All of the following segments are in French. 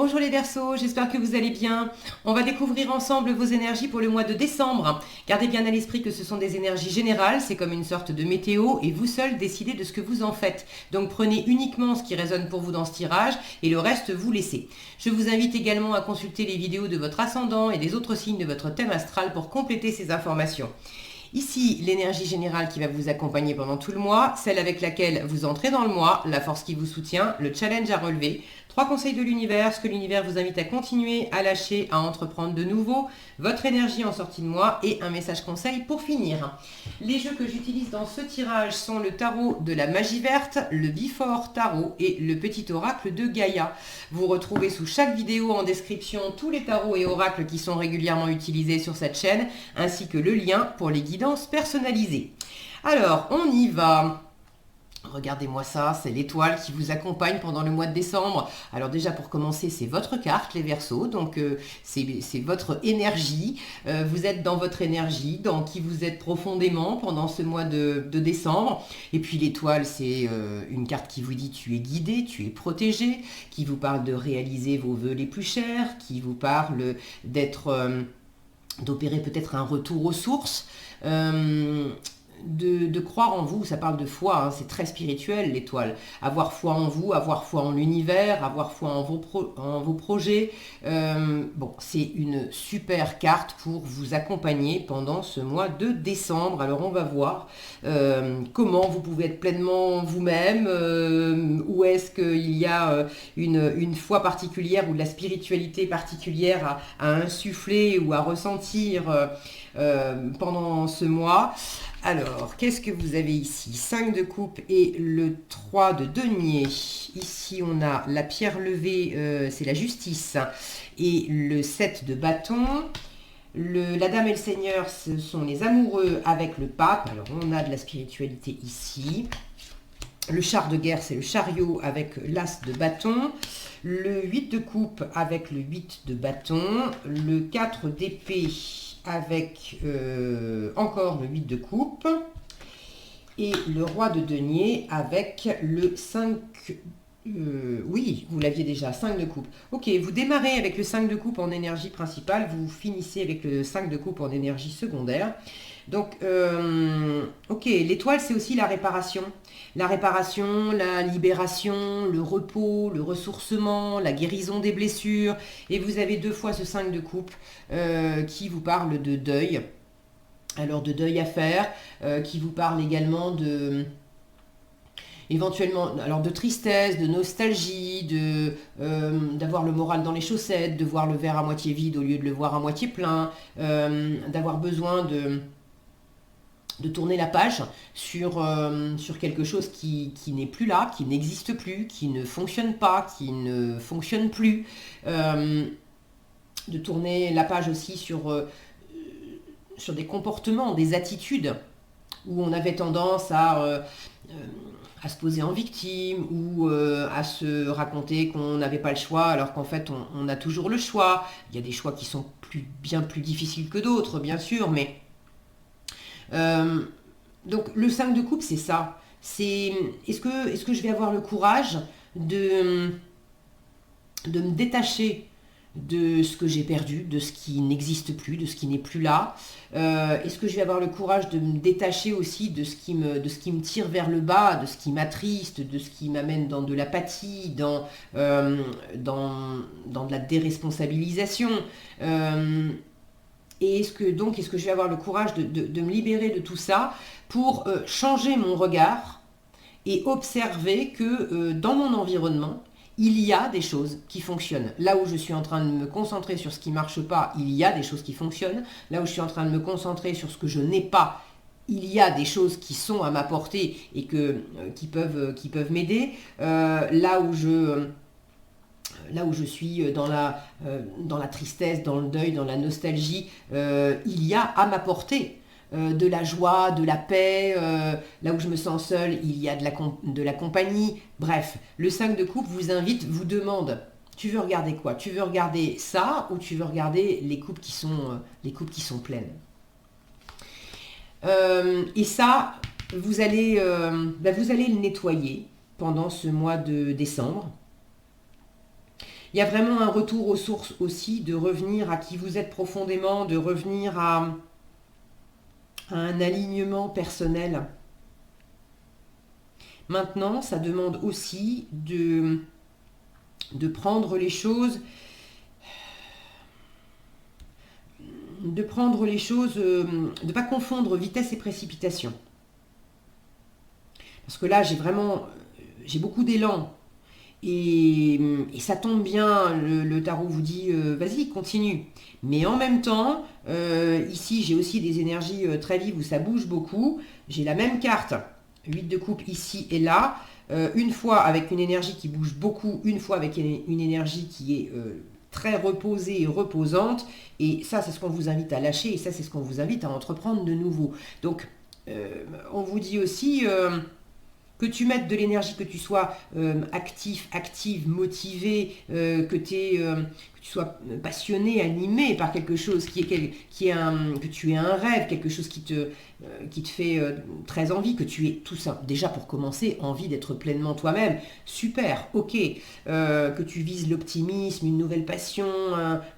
Bonjour les Verseaux, j'espère que vous allez bien. On va découvrir ensemble vos énergies pour le mois de décembre. Gardez bien à l'esprit que ce sont des énergies générales, c'est comme une sorte de météo et vous seul décidez de ce que vous en faites. Donc prenez uniquement ce qui résonne pour vous dans ce tirage et le reste vous laissez. Je vous invite également à consulter les vidéos de votre ascendant et des autres signes de votre thème astral pour compléter ces informations. Ici, l'énergie générale qui va vous accompagner pendant tout le mois, celle avec laquelle vous entrez dans le mois, la force qui vous soutient, le challenge à relever, 3 conseils de l'univers, ce que l'univers vous invite à continuer, à lâcher, à entreprendre de nouveau, votre énergie en sortie de mois et un message conseil pour finir. Les jeux que j'utilise dans ce tirage sont le tarot de la magie verte, le Before Tarot et le petit oracle de Gaïa. Vous retrouvez sous chaque vidéo en description tous les tarots et oracles qui sont régulièrement utilisés sur cette chaîne, ainsi que le lien pour les guidances personnalisées. Alors, on y va. Regardez-moi ça, c'est l'étoile qui vous accompagne pendant le mois de décembre. Alors déjà pour commencer, c'est votre carte, les Verseaux, donc c'est votre énergie. Vous êtes dans votre énergie, dans qui vous êtes profondément pendant ce mois de décembre. Et puis l'étoile, c'est une carte qui vous dit tu es guidé, tu es protégé, qui vous parle de réaliser vos vœux les plus chers, qui vous parle d'opérer peut-être un retour aux sources. De croire en vous, ça parle de foi, hein, c'est très spirituel l'étoile. Avoir foi en vous, avoir foi en l'univers, avoir foi en vos projets. Bon, c'est une super carte pour vous accompagner pendant ce mois de décembre. Alors on va voir comment vous pouvez être pleinement vous-même, où est-ce qu'il y a une foi particulière ou de la spiritualité particulière à insuffler ou à ressentir pendant ce mois. Alors, qu'est-ce que vous avez ici? 5 de coupe et le 3 de denier. Ici, on a la pierre levée, c'est la justice. Et le 7 de bâton. La dame et le seigneur, ce sont les amoureux avec le pape. Alors, on a de la spiritualité ici. Le char de guerre, c'est le chariot avec l'as de bâton. Le 8 de coupe avec le 8 de bâton. Le 4 d'épée avec encore le 8 de coupe et le roi de denier avec le 5 oui, vous l'aviez déjà, 5 de coupe. Ok, vous démarrez avec le 5 de coupe en énergie principale, vous finissez avec le 5 de coupe en énergie secondaire. Donc, ok, l'étoile, c'est aussi la réparation. La réparation, la libération, le repos, le ressourcement, la guérison des blessures. Et vous avez 2 fois ce 5 de coupe qui vous parle de deuil. Alors, de deuil à faire, qui vous parle également de... éventuellement, alors de tristesse, de nostalgie, d'avoir le moral dans les chaussettes, de voir le verre à moitié vide au lieu de le voir à moitié plein, d'avoir besoin de tourner la page sur quelque chose qui n'est plus là, qui n'existe plus, qui ne fonctionne pas, qui ne fonctionne plus. De tourner la page aussi sur des comportements, des attitudes où on avait tendance à se poser en victime ou à se raconter qu'on n'avait pas le choix alors qu'en fait on a toujours le choix. Il y a des choix qui sont bien plus difficiles que d'autres, bien sûr, mais donc le 5 de coupe, c'est ça. C'est est-ce que je vais avoir le courage de me détacher de ce que j'ai perdu, de ce qui n'existe plus, de ce qui n'est plus là. Est-ce que je vais avoir le courage de me détacher aussi de ce qui me tire vers le bas, de ce qui m'attriste, de ce qui m'amène dans de l'apathie, dans de la déresponsabilisation. Et est-ce que je vais avoir le courage de me libérer de tout ça pour changer mon regard et observer que dans mon environnement, il y a des choses qui fonctionnent. Là où je suis en train de me concentrer sur ce qui ne marche pas, il y a des choses qui fonctionnent. Là où je suis en train de me concentrer sur ce que je n'ai pas, il y a des choses qui sont à ma portée et qui peuvent m'aider. Là où je suis dans la tristesse, dans le deuil, dans la nostalgie, il y a à ma portée de la joie, de la paix. Là où je me sens seule, il y a de la compagnie. Bref, le 5 de coupe vous demande, tu veux regarder quoi? Tu veux regarder ça ou tu veux regarder les coupes qui sont pleines? Et ça, vous allez le nettoyer pendant ce mois de décembre. Il y a vraiment un retour aux sources aussi, de revenir à qui vous êtes profondément, de revenir à un alignement personnel. Maintenant, ça demande aussi de prendre les choses, de ne pas confondre vitesse et précipitation. Parce que là, j'ai beaucoup d'élan. Et ça tombe bien, le tarot vous dit, vas-y, continue. Mais en même temps, ici, j'ai aussi des énergies très vives où ça bouge beaucoup. J'ai la même carte, 8 de coupe ici et là. Une fois avec une énergie qui bouge beaucoup, une fois avec une énergie qui est très reposée et reposante. Et ça, c'est ce qu'on vous invite à lâcher. Et ça, c'est ce qu'on vous invite à entreprendre de nouveau. Donc, on vous dit aussi... que tu mettes de l'énergie, que tu sois active, motivé, que tu sois passionné, animé par quelque chose que tu aies un rêve, quelque chose qui te fait très envie, que tu aies tout ça. Déjà pour commencer, envie d'être pleinement toi-même, super, ok. Que tu vises l'optimisme, une nouvelle passion,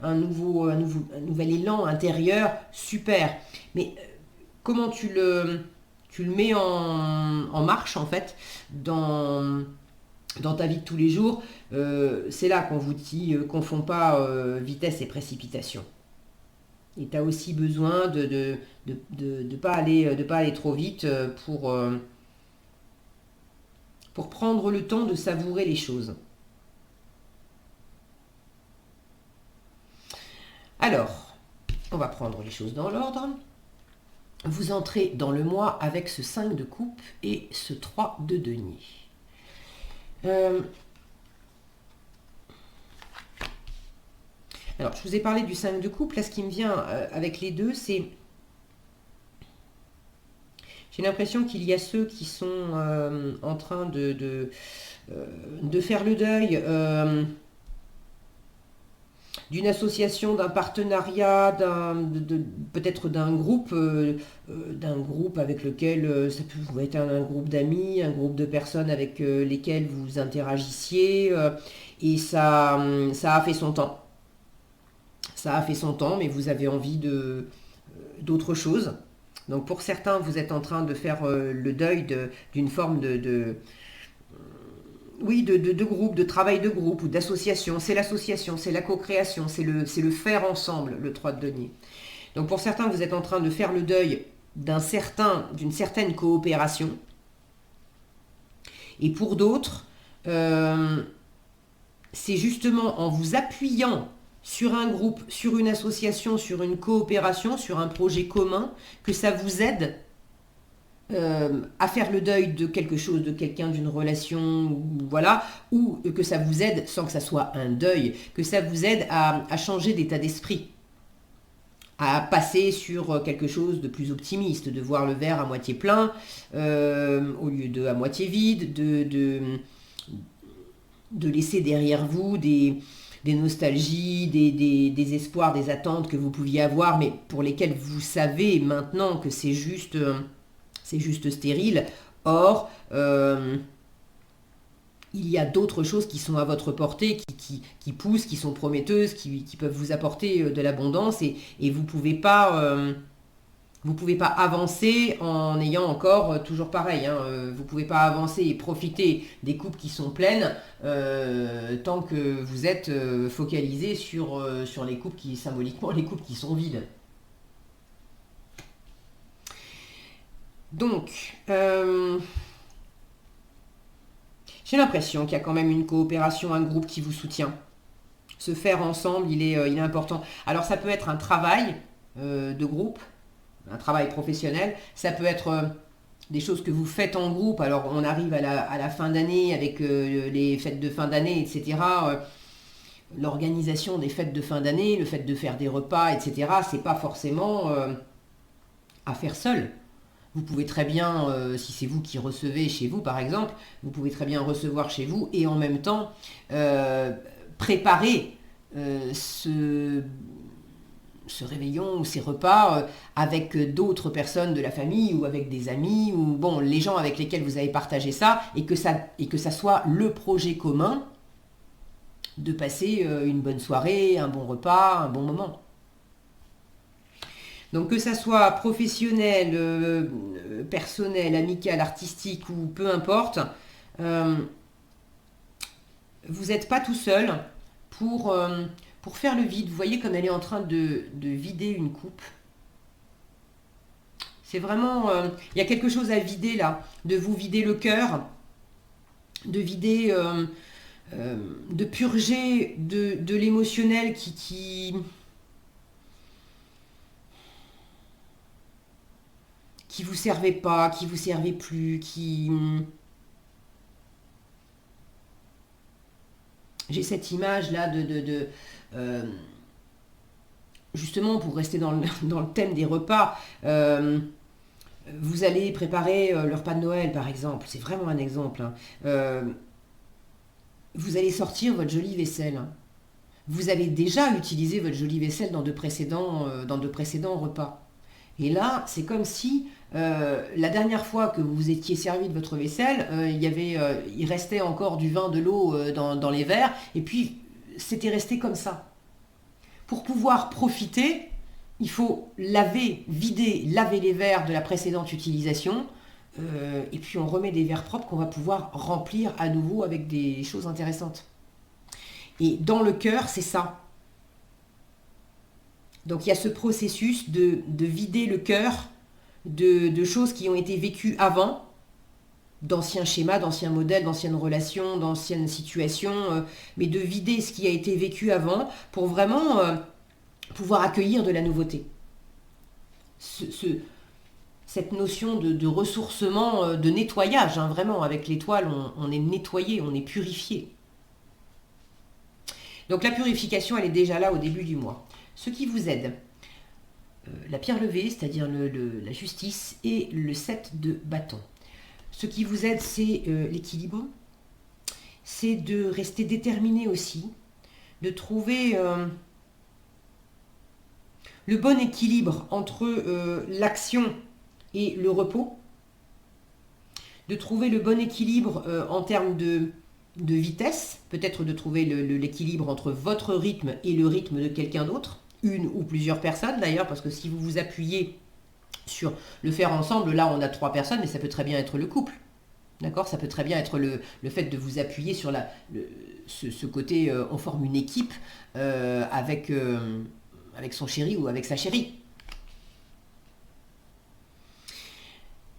un nouvel élan intérieur, super. Mais comment tu le mets en marche en fait dans ta vie de tous les jours, c'est là qu'on vous dit confond pas vitesse et précipitation. Et tu as aussi besoin de pas aller trop vite pour prendre le temps de savourer les choses. Alors, on va prendre les choses dans l'ordre. Vous entrez dans le mois avec ce 5 de coupe et ce 3 de denier. Alors, je vous ai parlé du 5 de coupe. Là, ce qui me vient avec les deux, c'est... J'ai l'impression qu'il y a ceux qui sont en train de faire le deuil d'une association, d'un partenariat, peut-être d'un groupe avec lequel ça peut être un groupe d'amis, un groupe de personnes avec lesquelles vous interagissiez, et ça a fait son temps. Ça a fait son temps, mais vous avez envie d'autre chose. Donc pour certains, vous êtes en train de faire le deuil d'une forme de groupe, de travail de groupe ou d'association. C'est l'association, c'est la co-création, c'est le faire ensemble, le 3 de denier. Donc pour certains, vous êtes en train de faire le deuil d'une certaine coopération. Et pour d'autres, c'est justement en vous appuyant sur un groupe, sur une association, sur une coopération, sur un projet commun, que ça vous aide à faire le deuil de quelque chose, de quelqu'un, d'une relation, voilà, ou que ça vous aide, sans que ça soit un deuil, que ça vous aide à changer d'état d'esprit, à passer sur quelque chose de plus optimiste, de voir le verre à moitié plein, au lieu de à moitié vide, de laisser derrière vous des nostalgies, des espoirs, des attentes que vous pouviez avoir, mais pour lesquels vous savez maintenant que c'est juste stérile. Or, il y a d'autres choses qui sont à votre portée, qui poussent, qui sont prometteuses, qui peuvent vous apporter de l'abondance, et vous pouvez pas avancer en ayant encore toujours pareil. Vous pouvez pas avancer et profiter des coupes qui sont pleines tant que vous êtes focalisé sur les coupes symboliquement, les coupes qui sont vides. Donc, j'ai l'impression qu'il y a quand même une coopération, un groupe qui vous soutient. Se faire ensemble, il est important. Alors ça peut être un travail de groupe, un travail professionnel. Ça peut être des choses que vous faites en groupe. Alors on arrive à la fin d'année avec les fêtes de fin d'année, etc. L'organisation des fêtes de fin d'année, le fait de faire des repas, etc. C'est pas forcément à faire seul. Vous pouvez très bien, si c'est vous qui recevez chez vous par exemple, vous pouvez très bien recevoir chez vous et en même temps préparer ce réveillon ou ces repas avec d'autres personnes de la famille ou avec des amis ou bon, les gens avec lesquels vous avez partagé ça, et que ça soit le projet commun de passer une bonne soirée, un bon repas, un bon moment. Donc que ça soit professionnel, personnel, amical, artistique ou peu importe, euh, vous n'êtes pas tout seul pour faire le vide. Vous voyez comme elle est en train de vider une coupe. C'est vraiment... Il y a quelque chose à vider là, de vous vider le cœur, de vider, de purger de l'émotionnel qui vous servait pas, qui vous servait plus, qui... J'ai cette image là euh, justement pour rester dans dans le thème des repas, vous allez préparer le repas de Noël par exemple, c'est vraiment un exemple, hein. Vous allez sortir votre jolie vaisselle, hein. Vous avez déjà utilisé votre jolie vaisselle dans de précédents repas. Et là, c'est comme si la dernière fois que vous vous étiez servi de votre vaisselle, il restait encore du vin, de l'eau dans les verres, et puis c'était resté comme ça. Pour pouvoir profiter, il faut laver les verres de la précédente utilisation, et puis on remet des verres propres qu'on va pouvoir remplir à nouveau avec des choses intéressantes. Et dans le cœur, c'est ça. Donc il y a ce processus de vider le cœur de choses qui ont été vécues avant, d'anciens schémas, d'anciens modèles, d'anciennes relations, d'anciennes situations, mais de vider ce qui a été vécu avant pour vraiment pouvoir accueillir de la nouveauté. Cette notion de ressourcement, de nettoyage, hein, vraiment, avec l'étoile, on est nettoyé, on est purifié. Donc la purification, elle est déjà là au début du mois. Ce qui vous aide, la pierre levée, c'est-à-dire la justice, et le 7 de bâton. Ce qui vous aide, c'est l'équilibre, c'est de rester déterminé aussi, de trouver le bon équilibre entre l'action et le repos, de trouver le bon équilibre en termes de vitesse, peut-être de trouver l'équilibre entre votre rythme et le rythme de quelqu'un d'autre, une ou plusieurs personnes d'ailleurs, parce que si vous vous appuyez sur le faire ensemble, là on a 3 personnes, mais ça peut très bien être le couple. D'accord. Ça peut très bien être le fait de vous appuyer sur ce côté, on forme une équipe avec son chéri ou avec sa chérie.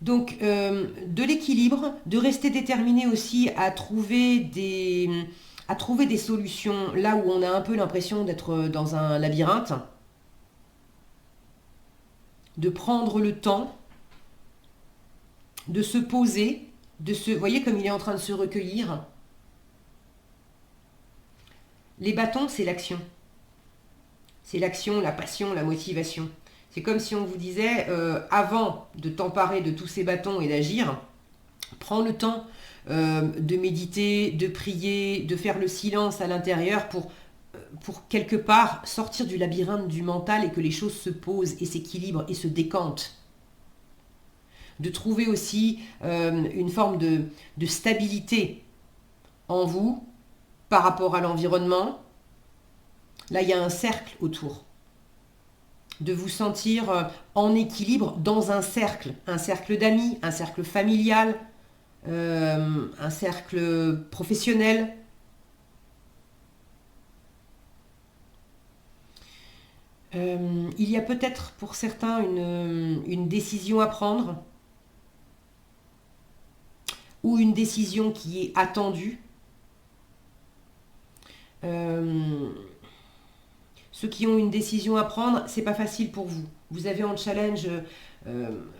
Donc, de l'équilibre, de rester déterminé aussi à trouver des solutions là où on a un peu l'impression d'être dans un labyrinthe, de prendre le temps, de se poser, vous voyez comme il est en train de se recueillir. Les bâtons, c'est l'action. C'est l'action, la passion, la motivation. C'est comme si on vous disait, avant de t'emparer de tous ces bâtons et d'agir, prends le temps de méditer, de prier, de faire le silence à l'intérieur pour quelque part sortir du labyrinthe du mental et que les choses se posent et s'équilibrent et se décantent. De trouver aussi une forme de stabilité en vous par rapport à l'environnement. Là, il y a un cercle autour. De vous sentir en équilibre dans un cercle d'amis, un cercle familial, un cercle professionnel. Il y a peut-être pour certains une décision à prendre ou une décision qui est attendue. Ceux qui ont une décision à prendre, c'est pas facile pour vous. Vous avez en challenge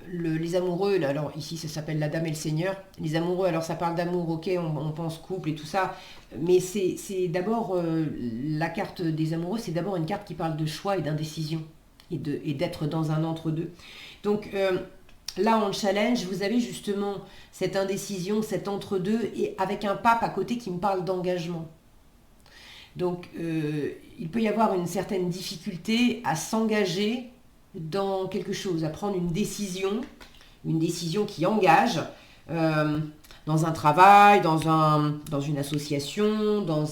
les amoureux, là, alors ici ça s'appelle la dame et le seigneur. Les amoureux, alors ça parle d'amour, ok, on pense couple et tout ça, mais c'est d'abord, la carte des amoureux, c'est d'abord une carte qui parle de choix et d'indécision, et d'être dans un entre-deux. Donc là en challenge, vous avez justement cette indécision, cet entre-deux, et avec un pape à côté qui me parle d'engagement. Donc, il peut y avoir une certaine difficulté à s'engager dans quelque chose, à prendre une décision qui engage. dans un travail, dans une association, dans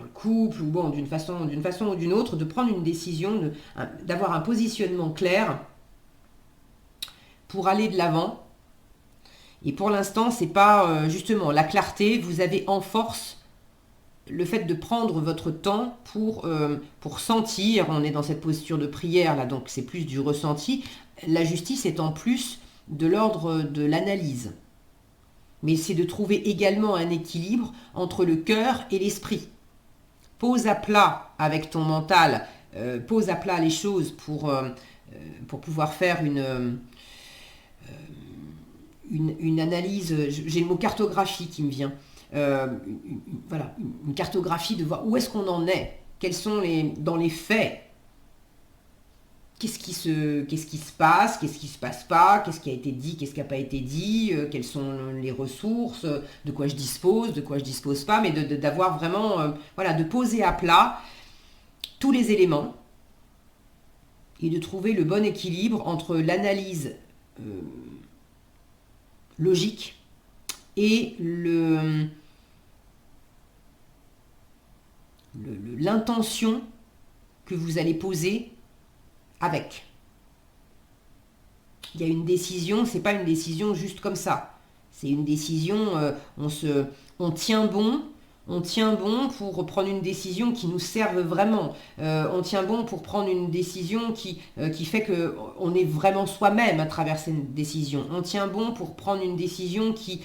le couple, ou bon, d'une façon ou d'une autre, de prendre une décision, d'avoir un positionnement clair pour aller de l'avant. Et pour l'instant, c'est pas justement la clarté. Vous avez en force le fait de prendre votre temps pour sentir. On est dans cette posture de prière là, donc c'est plus du ressenti. La justice est en plus de l'ordre de l'analyse. Mais c'est de trouver également un équilibre entre le cœur et l'esprit. Pose à plat avec ton mental, pose à plat les choses pour pouvoir faire une analyse. J'ai le mot cartographie qui me vient. Voilà, une cartographie de voir où est-ce qu'on en est, quels sont dans les faits, qu'est-ce qui se passe, qu'est-ce qui se passe pas, qu'est-ce qui a été dit, qu'est-ce qui n'a pas été dit, quelles sont les ressources, de quoi je dispose pas, mais d'avoir vraiment, voilà, de poser à plat tous les éléments et de trouver le bon équilibre entre l'analyse logique et l'intention que vous allez poser avec. Il y a une décision, c'est pas une décision juste comme ça. C'est une décision, on tient bon pour prendre une décision qui nous serve vraiment. On tient bon pour prendre une décision qui fait qu'on est vraiment soi-même à travers cette décision. On tient bon pour prendre une décision qui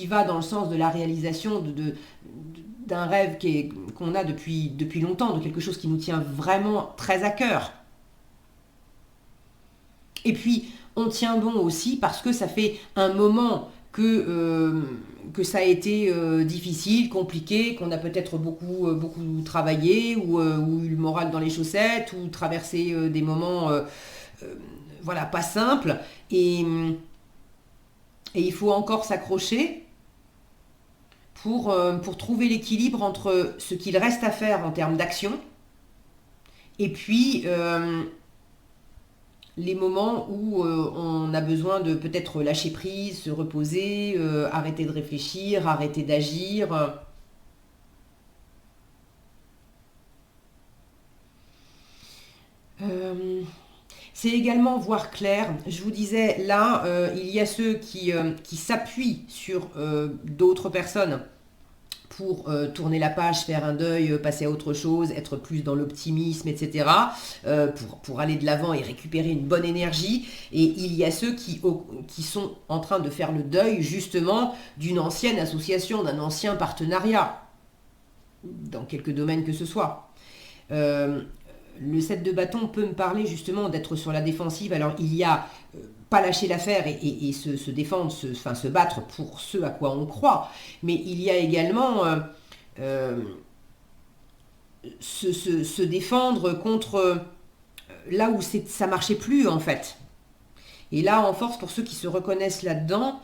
va dans le sens de la réalisation d'un rêve qu'on a depuis longtemps, de quelque chose qui nous tient vraiment très à cœur. Et puis, on tient bon aussi parce que ça fait un moment que ça a été difficile, compliqué, qu'on a peut-être beaucoup travaillé ou eu le moral dans les chaussettes ou traversé des moments voilà, pas simples. Et il faut encore s'accrocher pour trouver l'équilibre entre ce qu'il reste à faire en termes d'action et puis les moments où on a besoin de peut-être lâcher prise, se reposer, arrêter de réfléchir, arrêter d'agir. C'est également voir clair. Je vous disais, là, il y a ceux qui s'appuient sur d'autres personnes pour tourner la page, faire un deuil, passer à autre chose, être plus dans l'optimisme, etc., pour aller de l'avant et récupérer une bonne énergie. Et il y a ceux qui sont en train de faire le deuil, justement, d'une ancienne association, d'un ancien partenariat, dans quelques domaines que ce soit. Le 7 de bâton peut me parler justement d'être sur la défensive. Alors il y a pas lâcher l'affaire et se défendre, se battre pour ce à quoi on croit, mais il y a également se défendre contre là où ça marchait plus en fait. Et là, en force, pour ceux qui se reconnaissent là-dedans,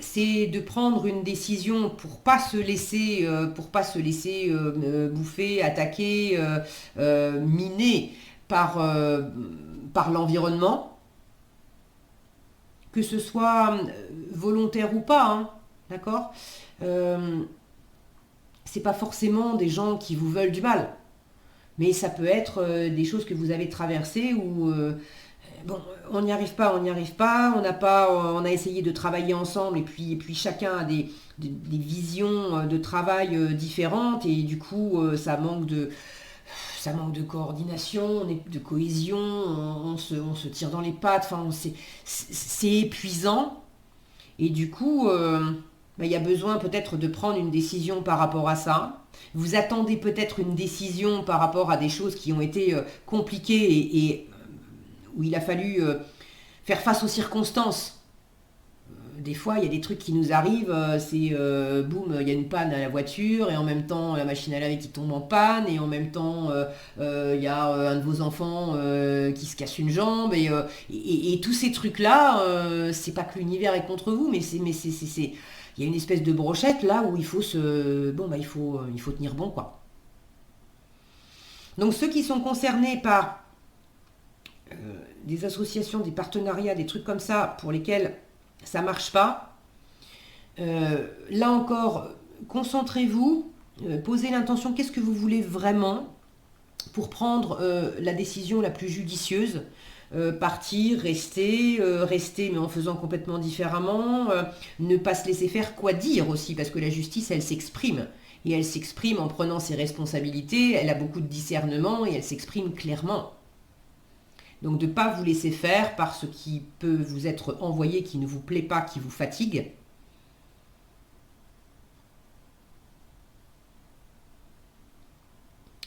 c'est de prendre une décision pour pas se laisser bouffer, attaquer, miner par l'environnement, que ce soit volontaire ou pas, hein, d'accord. C'est pas forcément des gens qui vous veulent du mal, mais ça peut être des choses que vous avez traversées où bon, on n'y arrive pas, on a essayé de travailler ensemble et puis chacun a des visions de travail différentes et du coup ça manque de coordination, de cohésion, on se tire dans les pattes, enfin c'est épuisant et du coup il y a besoin peut-être de prendre une décision par rapport à ça. Vous attendez peut-être une décision par rapport à des choses qui ont été compliquées et où il a fallu faire face aux circonstances. Des fois, il y a des trucs qui nous arrivent, c'est boum, il y a une panne à la voiture, et en même temps, la machine à laver qui tombe en panne, et en même temps, il y a un de vos enfants qui se casse une jambe, et tous ces trucs-là, c'est pas que l'univers est contre vous, mais il y a une espèce de brochette là où il faut il faut tenir bon, quoi. Donc ceux qui sont concernés par des associations, des partenariats, des trucs comme ça, pour lesquels ça ne marche pas. Là encore, concentrez-vous, posez l'intention, qu'est-ce que vous voulez vraiment pour prendre la décision la plus judicieuse. Partir, rester mais en faisant complètement différemment, ne pas se laisser faire, quoi dire aussi, parce que la justice, elle s'exprime. Et elle s'exprime en prenant ses responsabilités, elle a beaucoup de discernement et elle s'exprime clairement. Donc de ne pas vous laisser faire par ce qui peut vous être envoyé, qui ne vous plaît pas, qui vous fatigue.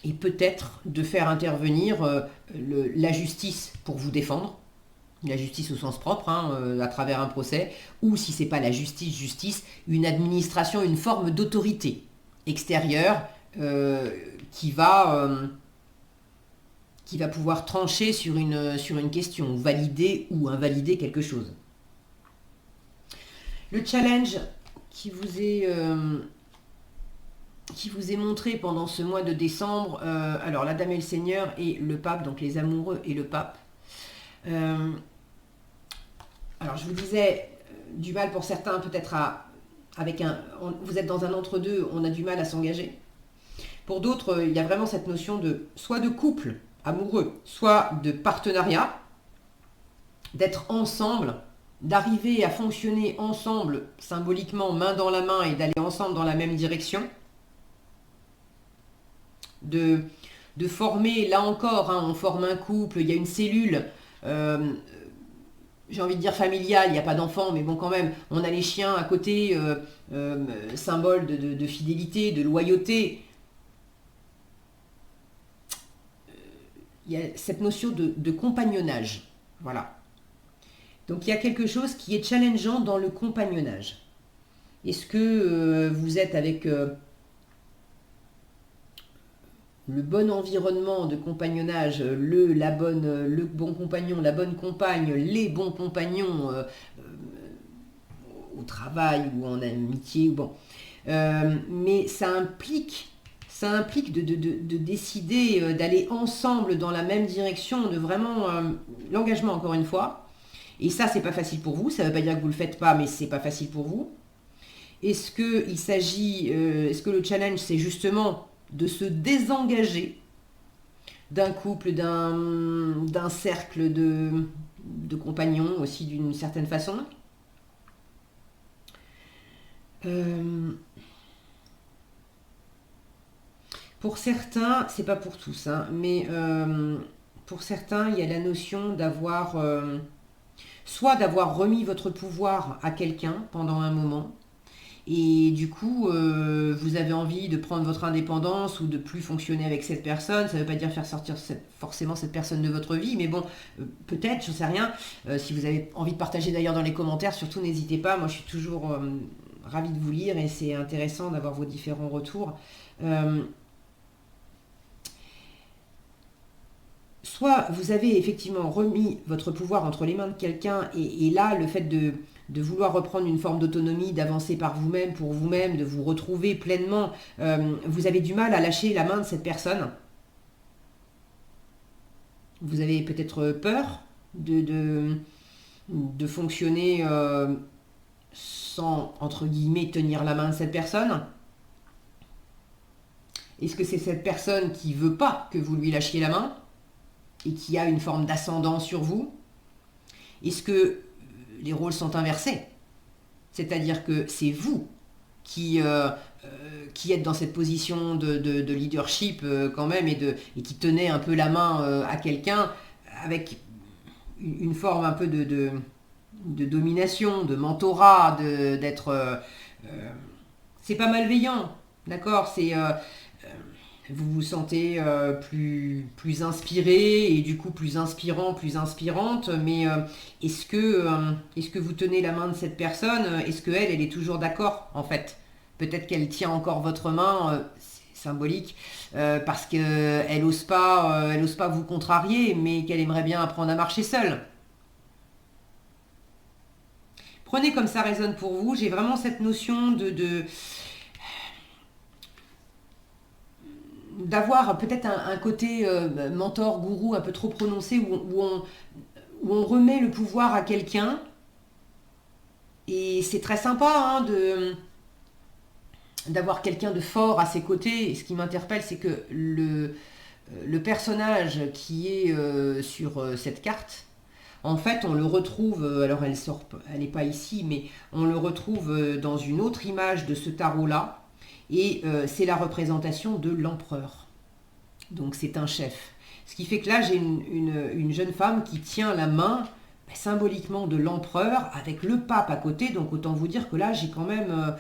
Et peut-être de faire intervenir la justice pour vous défendre, la justice au sens propre, à travers un procès, ou si ce n'est pas la justice, une administration, une forme d'autorité extérieure qui va pouvoir trancher sur une question, valider ou invalider quelque chose. Le challenge qui vous est montré pendant ce mois de décembre, alors la Dame et le Seigneur et le Pape, donc les amoureux et le Pape. Alors je vous disais, du mal pour certains peut-être vous êtes dans un entre-deux, on a du mal à s'engager. Pour d'autres, il y a vraiment cette notion soit de couple amoureux, soit de partenariat, d'être ensemble, d'arriver à fonctionner ensemble, symboliquement, main dans la main, et d'aller ensemble dans la même direction. De former, là encore, on forme un couple, il y a une cellule, j'ai envie de dire familiale, il n'y a pas d'enfants, mais bon quand même, on a les chiens à côté, symbole de fidélité, de loyauté. Il y a cette notion de compagnonnage, voilà. Donc il y a quelque chose qui est challengeant dans le compagnonnage. Est-ce que vous êtes avec le bon environnement de compagnonnage, le bon compagnon, la bonne compagne, les bons compagnons au travail ou en amitié, bon. Mais ça implique de décider d'aller ensemble dans la même direction, de vraiment l'engagement encore une fois. Et ça, c'est pas facile pour vous. Ça ne veut pas dire que vous le faites pas, mais c'est pas facile pour vous. Est-ce que le challenge, c'est justement de se désengager d'un couple, d'un cercle de compagnons aussi d'une certaine façon. Pour certains, c'est pas pour tous, mais pour certains, il y a la notion d'avoir soit d'avoir remis votre pouvoir à quelqu'un pendant un moment, et du coup, vous avez envie de prendre votre indépendance ou de plus fonctionner avec cette personne. Ça ne veut pas dire faire sortir forcément cette personne de votre vie, mais bon, peut-être, je ne sais rien. Si vous avez envie de partager d'ailleurs dans les commentaires, surtout n'hésitez pas. Moi, je suis toujours ravie de vous lire et c'est intéressant d'avoir vos différents retours. Soit vous avez effectivement remis votre pouvoir entre les mains de quelqu'un et là, le fait de vouloir reprendre une forme d'autonomie, d'avancer par vous-même, pour vous-même, de vous retrouver pleinement, vous avez du mal à lâcher la main de cette personne. Vous avez peut-être peur de fonctionner sans, entre guillemets, tenir la main de cette personne. Est-ce que c'est cette personne qui ne veut pas que vous lui lâchiez la main et qui a une forme d'ascendant sur vous? Est-ce que les rôles sont inversés? C'est-à-dire que c'est vous qui êtes dans cette position de leadership quand même et qui tenez un peu la main à quelqu'un avec une forme un peu de domination, de mentorat, d'être... c'est pas malveillant, d'accord? Vous vous sentez plus inspiré et du coup plus inspirant, plus inspirante, mais est-ce que vous tenez la main de cette personne? Est-ce qu'elle, elle est toujours d'accord en fait? Peut-être qu'elle tient encore votre main, c'est symbolique, parce qu'elle n'ose pas vous contrarier, mais qu'elle aimerait bien apprendre à marcher seule. Prenez comme ça résonne pour vous. J'ai vraiment cette notion d'avoir peut-être un côté mentor, gourou un peu trop prononcé où on remet le pouvoir à quelqu'un Et c'est très sympa hein, d'avoir quelqu'un de fort à ses côtés. Et ce qui m'interpelle, c'est que le personnage qui est sur cette carte, en fait, on le retrouve, alors elle n'est pas ici, mais on le retrouve dans une autre image de ce tarot-là, et c'est la représentation de l'empereur. Donc c'est un chef. Ce qui fait que là, j'ai une jeune femme qui tient la main symboliquement de l'empereur avec le pape à côté. Donc autant vous dire que là, j'ai quand même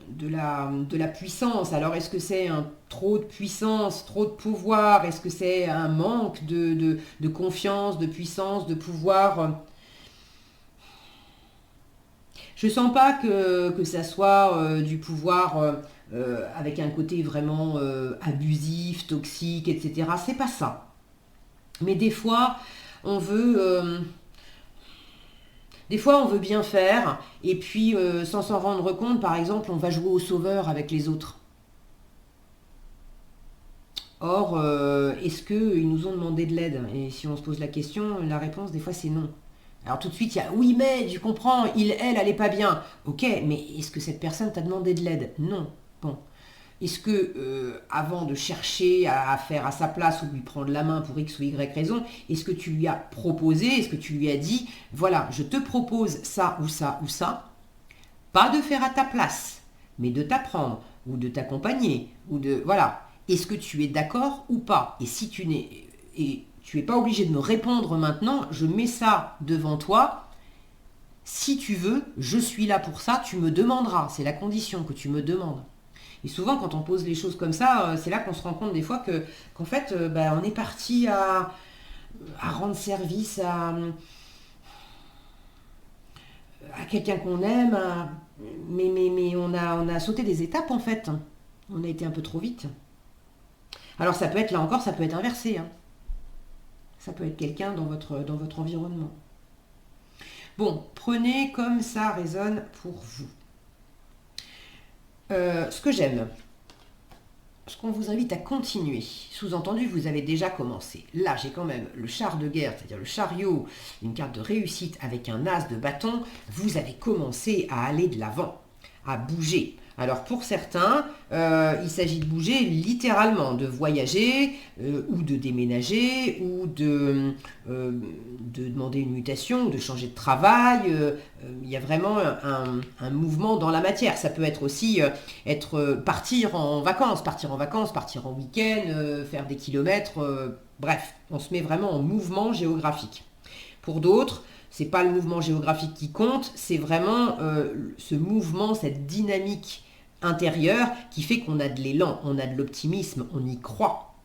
de la puissance. Alors est-ce que c'est un trop de puissance, trop de pouvoir? Est-ce que c'est un manque de confiance, de puissance, de pouvoir? Je sens pas que ça soit du pouvoir avec un côté vraiment abusif, toxique, etc. C'est pas ça. Mais on veut... euh, des fois, on veut bien faire, et puis sans s'en rendre compte, par exemple, on va jouer au sauveur avec les autres. Or, est-ce qu'ils nous ont demandé de l'aide? Et si on se pose la question, la réponse, des fois, c'est non. Alors tout de suite, il y a oui, mais tu comprends, elle est pas bien. Ok, mais est-ce que cette personne t'a demandé de l'aide? Non. Bon. Est-ce que, avant de chercher à faire à sa place ou lui prendre la main pour X ou Y raison, est-ce que tu lui as proposé, est-ce que tu lui as dit, voilà, je te propose ça ou ça ou ça, pas de faire à ta place, mais de t'apprendre ou de t'accompagner ou de voilà. Est-ce que tu es d'accord ou pas? Et si tu n'es pas obligé de me répondre maintenant, je mets ça devant toi. Si tu veux, je suis là pour ça, tu me demanderas. C'est la condition que tu me demandes. Et souvent, quand on pose les choses comme ça, c'est là qu'on se rend compte des fois qu'en fait, on est parti à rendre service à quelqu'un qu'on aime, mais on a sauté des étapes en fait. On a été un peu trop vite. Alors ça peut être, là encore, ça peut être inversé. Hein. Ça peut être quelqu'un dans votre environnement. Bon, prenez comme ça résonne pour vous. Ce que j'aime, ce qu'on vous invite à continuer, sous-entendu, vous avez déjà commencé. Là, j'ai quand même le char de guerre, c'est-à-dire le chariot, une carte de réussite avec un as de bâton. Vous avez commencé à aller de l'avant, à bouger. Alors pour certains, il s'agit de bouger littéralement, de voyager ou de déménager ou de demander une mutation ou de changer de travail. Il y a vraiment un mouvement dans la matière. Ça peut être aussi partir en vacances, partir en week-end, faire des kilomètres. Bref, on se met vraiment en mouvement géographique. Pour d'autres, c'est pas le mouvement géographique qui compte, c'est vraiment ce mouvement, cette dynamique intérieure qui fait qu'on a de l'élan, on a de l'optimisme, on y croit.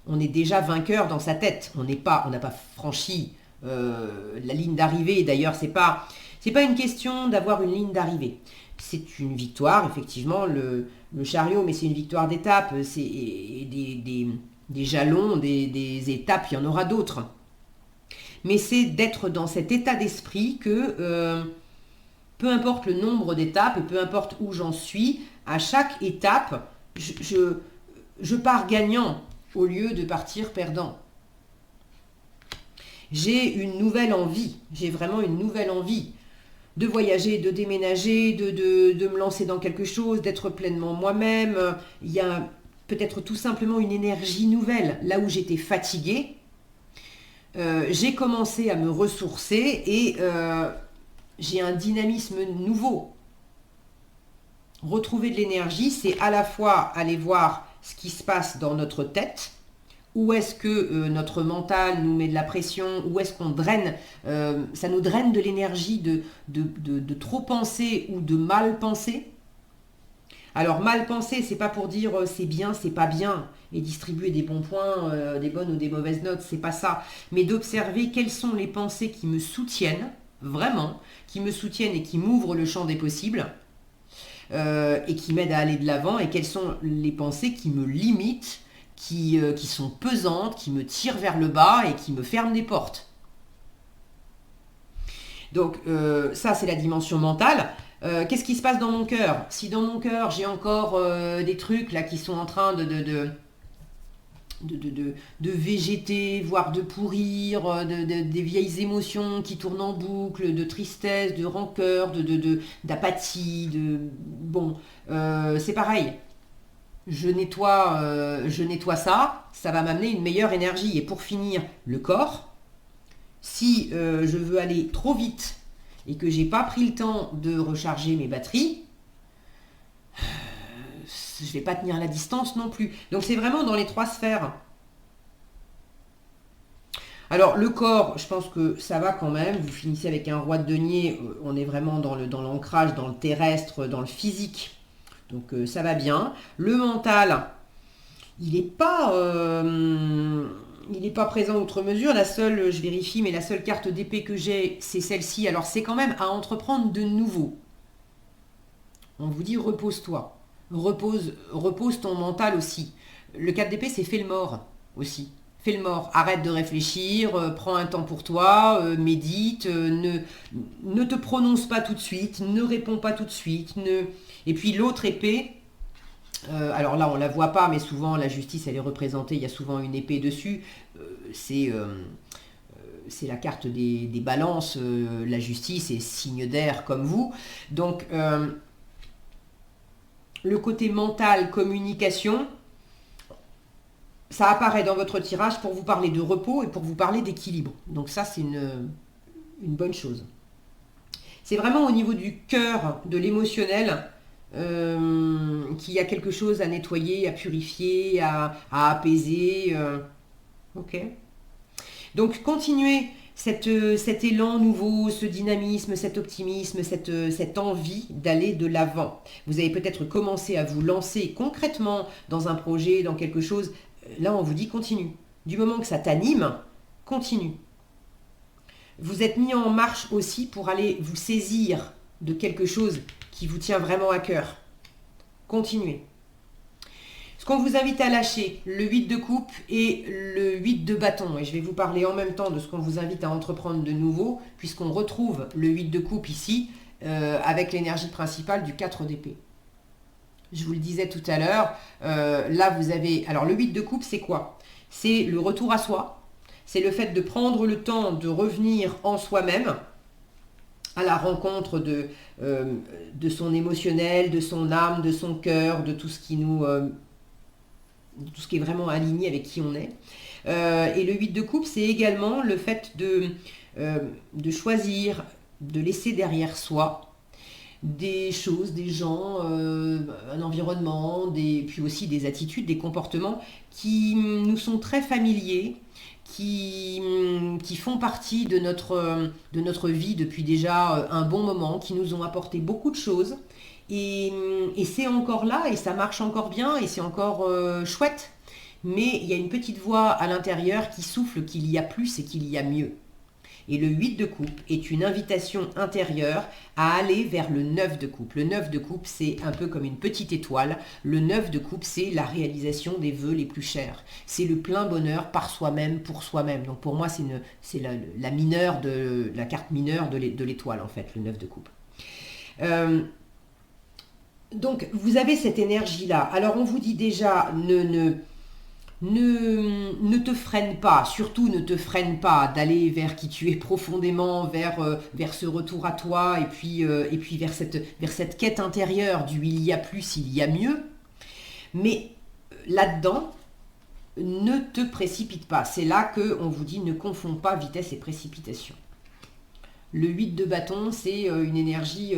On est déjà vainqueur dans sa tête. On n'a pas franchi la ligne d'arrivée. D'ailleurs, c'est pas une question d'avoir une ligne d'arrivée. C'est une victoire, effectivement, le chariot, mais c'est une victoire d'étape. C'est des jalons, des étapes, il y en aura d'autres. Mais c'est d'être dans cet état d'esprit que peu importe le nombre d'étapes et peu importe où j'en suis, à chaque étape, je pars gagnant au lieu de partir perdant. J'ai une nouvelle envie, j'ai vraiment une nouvelle envie de voyager, de déménager, de me lancer dans quelque chose, d'être pleinement moi-même. Il y a peut-être tout simplement une énergie nouvelle. Là où j'étais fatiguée, j'ai commencé à me ressourcer et j'ai un dynamisme nouveau. Retrouver de l'énergie, c'est à la fois aller voir ce qui se passe dans notre tête, où est-ce que notre mental nous met de la pression, où est-ce qu'on draine, ça nous draine de l'énergie de trop penser ou de mal penser. Alors mal penser, c'est pas pour dire c'est bien, c'est pas bien, et distribuer des bons points, des bonnes ou des mauvaises notes, c'est pas ça, mais d'observer quelles sont les pensées qui me soutiennent, vraiment, qui me soutiennent et qui m'ouvrent le champ des possibles, et qui m'aident à aller de l'avant, et quelles sont les pensées qui me limitent, qui sont pesantes, qui me tirent vers le bas et qui me ferment des portes. Donc ça, c'est la dimension mentale. Qu'est-ce qui se passe dans mon cœur? Si dans mon cœur, j'ai encore des trucs là qui sont en train de végéter, voire de pourrir, des vieilles émotions qui tournent en boucle, de tristesse, de rancœur, d'apathie, Bon, c'est pareil. Je nettoie ça, ça va m'amener une meilleure énergie. Et pour finir, le corps, si je veux aller trop vite et que j'ai pas pris le temps de recharger mes batteries, je ne vais pas tenir la distance non plus. Donc c'est vraiment dans les 3 sphères. Alors le corps, je pense que ça va quand même. Vous finissez avec un roi de denier. On est vraiment dans l'ancrage, dans le terrestre, dans le physique. Donc ça va bien. Le mental, il n'est pas présent outre mesure. La seule, je vérifie, mais la seule carte d'épée que j'ai, c'est celle-ci. Alors c'est quand même à entreprendre de nouveau. On vous dit repose-toi. Repose ton mental aussi. Le 4 d'épée, c'est fais le mort aussi. Fais le mort. Arrête de réfléchir, prends un temps pour toi, médite, ne te prononce pas tout de suite, ne réponds pas tout de suite. Et puis l'autre épée, alors là on la voit pas, mais souvent la justice elle est représentée, il y a souvent une épée dessus. C'est la carte des balances, la justice est signe d'air comme vous. Donc le côté mental, communication, ça apparaît dans votre tirage pour vous parler de repos et pour vous parler d'équilibre. Donc ça, c'est une bonne chose. C'est vraiment au niveau du cœur, de l'émotionnel, qu'il y a quelque chose à nettoyer, à purifier, à apaiser. Ok. Donc continuez cet élan nouveau, ce dynamisme, cet optimisme, cette envie d'aller de l'avant. Vous avez peut-être commencé à vous lancer concrètement dans un projet, dans quelque chose. Là, on vous dit continue. Du moment que ça t'anime, continue. Vous êtes mis en marche aussi pour aller vous saisir de quelque chose qui vous tient vraiment à cœur. Continuez. Ce qu'on vous invite à lâcher, le 8 de coupe et le 8 de bâton. Et je vais vous parler en même temps de ce qu'on vous invite à entreprendre de nouveau, puisqu'on retrouve le 8 de coupe ici, avec l'énergie principale du 4 d'épée. Je vous le disais tout à l'heure, là vous avez... Alors le 8 de coupe, c'est quoi? C'est le retour à soi, c'est le fait de prendre le temps de revenir en soi-même, à la rencontre de son émotionnel, de son âme, de son cœur, de tout ce qui nous... tout ce qui est vraiment aligné avec qui on est. Et le 8 de coupe, c'est également le fait de choisir, de laisser derrière soi des choses, des gens, un environnement, puis aussi des attitudes, des comportements qui nous sont très familiers, qui font partie de notre vie depuis déjà un bon moment, qui nous ont apporté beaucoup de choses. Et c'est encore là, et ça marche encore bien, et c'est encore chouette. Mais il y a une petite voix à l'intérieur qui souffle qu'il y a plus et qu'il y a mieux. Et le 8 de coupe est une invitation intérieure à aller vers le 9 de coupe. Le 9 de coupe, c'est un peu comme une petite étoile. Le 9 de coupe, c'est la réalisation des vœux les plus chers. C'est le plein bonheur par soi-même, pour soi-même. Donc pour moi, c'est la carte mineure de l'étoile, en fait, le 9 de coupe. Donc, vous avez cette énergie-là. Alors, on vous dit déjà, ne te freine pas, surtout ne te freine pas d'aller vers qui tu es profondément, vers ce retour à toi, et puis vers cette quête intérieure du il y a plus, il y a mieux. Mais là-dedans, ne te précipite pas. C'est là qu'on vous dit ne confonds pas vitesse et précipitation. Le 8 de bâton, c'est une énergie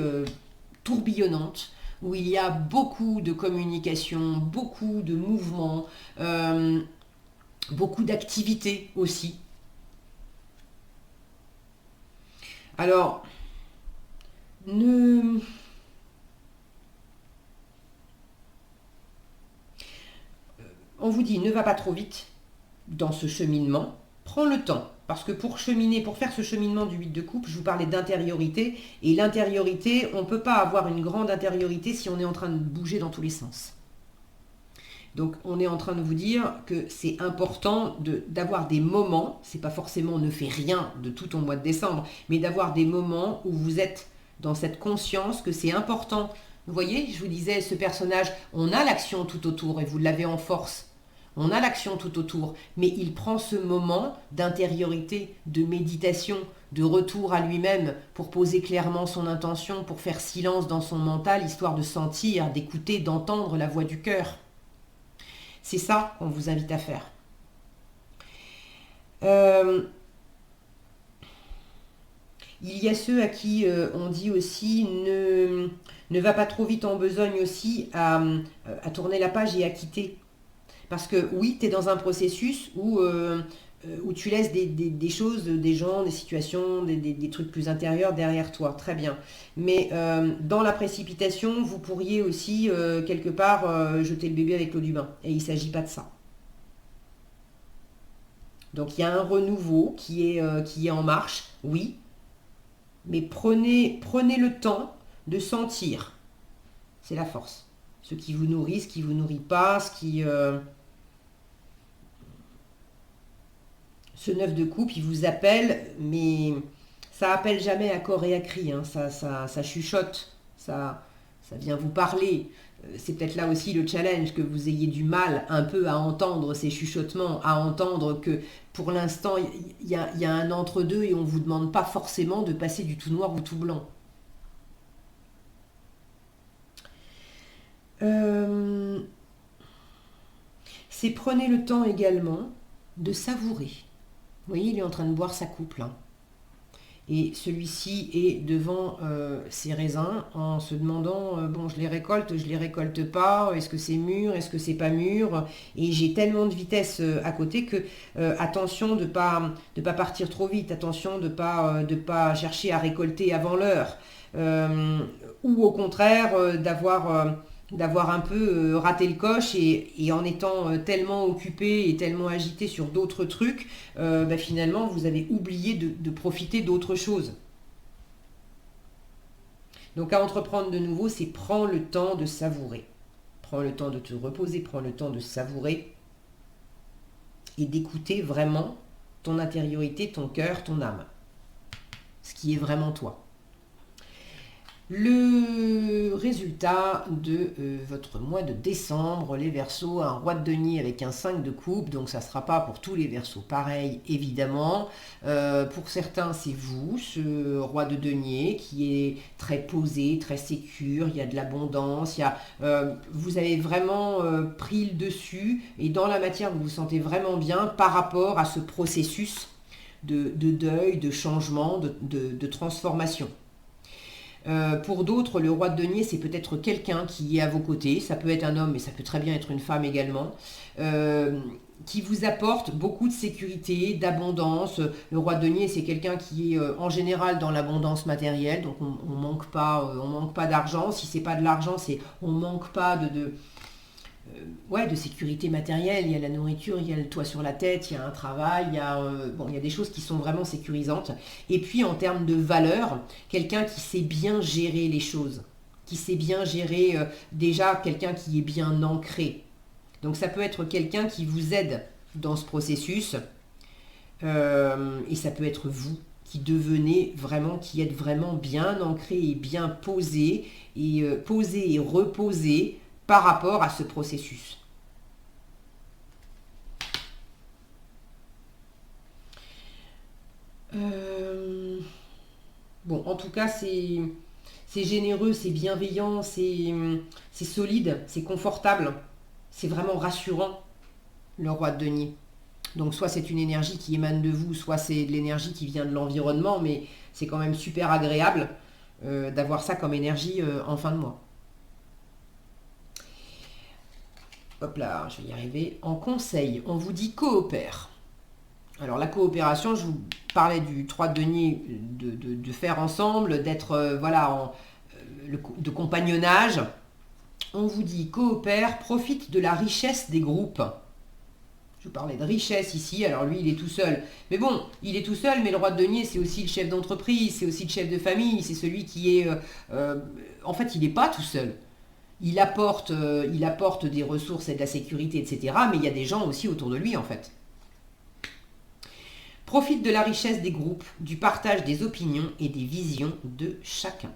tourbillonnante, où il y a beaucoup de communication, beaucoup de mouvements, beaucoup d'activités aussi. Alors, on vous dit ne va pas trop vite dans ce cheminement, prends le temps. Parce que pour faire ce cheminement du 8 de coupe, je vous parlais d'intériorité. Et l'intériorité, on ne peut pas avoir une grande intériorité si on est en train de bouger dans tous les sens. Donc on est en train de vous dire que c'est important d'avoir des moments, c'est pas forcément ne fais rien de tout ton mois de décembre, mais d'avoir des moments où vous êtes dans cette conscience que c'est important. Vous voyez, je vous disais, ce personnage, on a l'action tout autour et vous l'avez en force. On a l'action tout autour, mais il prend ce moment d'intériorité, de méditation, de retour à lui-même pour poser clairement son intention, pour faire silence dans son mental, histoire de sentir, d'écouter, d'entendre la voix du cœur. C'est ça qu'on vous invite à faire. Il y a ceux à qui on dit aussi ne va pas trop vite en besogne aussi à tourner la page et à quitter. Parce que oui, tu es dans un processus où tu laisses des choses, des gens, des situations, des trucs plus intérieurs derrière toi. Très bien. Mais dans la précipitation, vous pourriez aussi, quelque part, jeter le bébé avec l'eau du bain. Et il ne s'agit pas de ça. Donc il y a un renouveau qui est en marche, oui. Mais prenez le temps de sentir. C'est la force. Ce qui vous nourrit, ce qui ne vous nourrit pas, Ce 9 de coupe, il vous appelle, mais ça appelle jamais à corps et à cri. Hein. Ça chuchote, ça vient vous parler. C'est peut-être là aussi le challenge, que vous ayez du mal un peu à entendre ces chuchotements, à entendre que pour l'instant, il y a un entre-deux et on ne vous demande pas forcément de passer du tout noir ou tout blanc. C'est prenez le temps également de savourer. Vous voyez, il est en train de boire sa coupe là. Et celui-ci est devant ses raisins en se demandant, bon, je les récolte pas, est-ce que c'est mûr, est-ce que c'est pas mûr? Et j'ai tellement de vitesse à côté que attention de pas partir trop vite, attention de pas chercher à récolter avant l'heure. Ou au contraire d'avoir un peu raté le coche et en étant tellement occupé et tellement agité sur d'autres trucs, finalement vous avez oublié de profiter d'autres choses. Donc à entreprendre de nouveau, c'est prends le temps de savourer. Prends le temps de te reposer, prends le temps de savourer et d'écouter vraiment ton intériorité, ton cœur, ton âme. Ce qui est vraiment toi. Le résultat de votre mois de décembre, les Verseaux, un roi de denier avec un 5 de coupe, donc ça ne sera pas pour tous les Verseaux pareil, évidemment. Pour certains, c'est vous, ce roi de denier, qui est très posé, très sécure, il y a de l'abondance, vous avez vraiment pris le dessus, et dans la matière, vous vous sentez vraiment bien par rapport à ce processus de deuil, de changement, de transformation. Pour d'autres, le roi de denier, c'est peut-être quelqu'un qui est à vos côtés, ça peut être un homme, mais ça peut très bien être une femme également, qui vous apporte beaucoup de sécurité, d'abondance. Le roi de denier, c'est quelqu'un qui est en général dans l'abondance matérielle, donc on manque pas d'argent. Si c'est pas de l'argent, c'est on manque pas de sécurité matérielle. Il y a la nourriture, il y a le toit sur la tête, il y a un travail, il y a des choses qui sont vraiment sécurisantes. Et puis en termes de valeur, quelqu'un qui sait bien gérer les choses, qui sait bien gérer déjà quelqu'un qui est bien ancré. Donc ça peut être quelqu'un qui vous aide dans ce processus et ça peut être vous qui êtes vraiment bien ancré et bien posé et reposé par rapport à ce processus. En tout cas, c'est généreux, c'est bienveillant, c'est solide, c'est confortable, c'est vraiment rassurant, le roi de denier. Donc soit c'est une énergie qui émane de vous, soit c'est de l'énergie qui vient de l'environnement, mais c'est quand même super agréable d'avoir ça comme énergie en fin de mois. Hop là, je vais y arriver. En conseil, on vous dit coopère. Alors la coopération, je vous parlais du 3 de denier, de faire ensemble, d'être de compagnonnage. On vous dit coopère, profite de la richesse des groupes. Je vous parlais de richesse ici, alors lui il est tout seul. Mais bon, il est tout seul, mais le roi de denier c'est aussi le chef d'entreprise, c'est aussi le chef de famille, c'est celui qui est... en fait, il n'est pas tout seul. Il apporte des ressources et de la sécurité, etc. Mais il y a des gens aussi autour de lui, en fait. Profite de la richesse des groupes, du partage des opinions et des visions de chacun.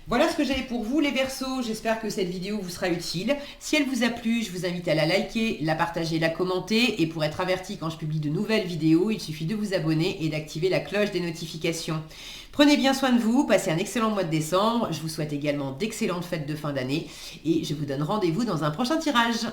Voilà ce que j'avais pour vous les Verseaux, j'espère que cette vidéo vous sera utile. Si elle vous a plu, je vous invite à la liker, la partager, la commenter et pour être averti quand je publie de nouvelles vidéos, il suffit de vous abonner et d'activer la cloche des notifications. Prenez bien soin de vous, passez un excellent mois de décembre, je vous souhaite également d'excellentes fêtes de fin d'année et je vous donne rendez-vous dans un prochain tirage.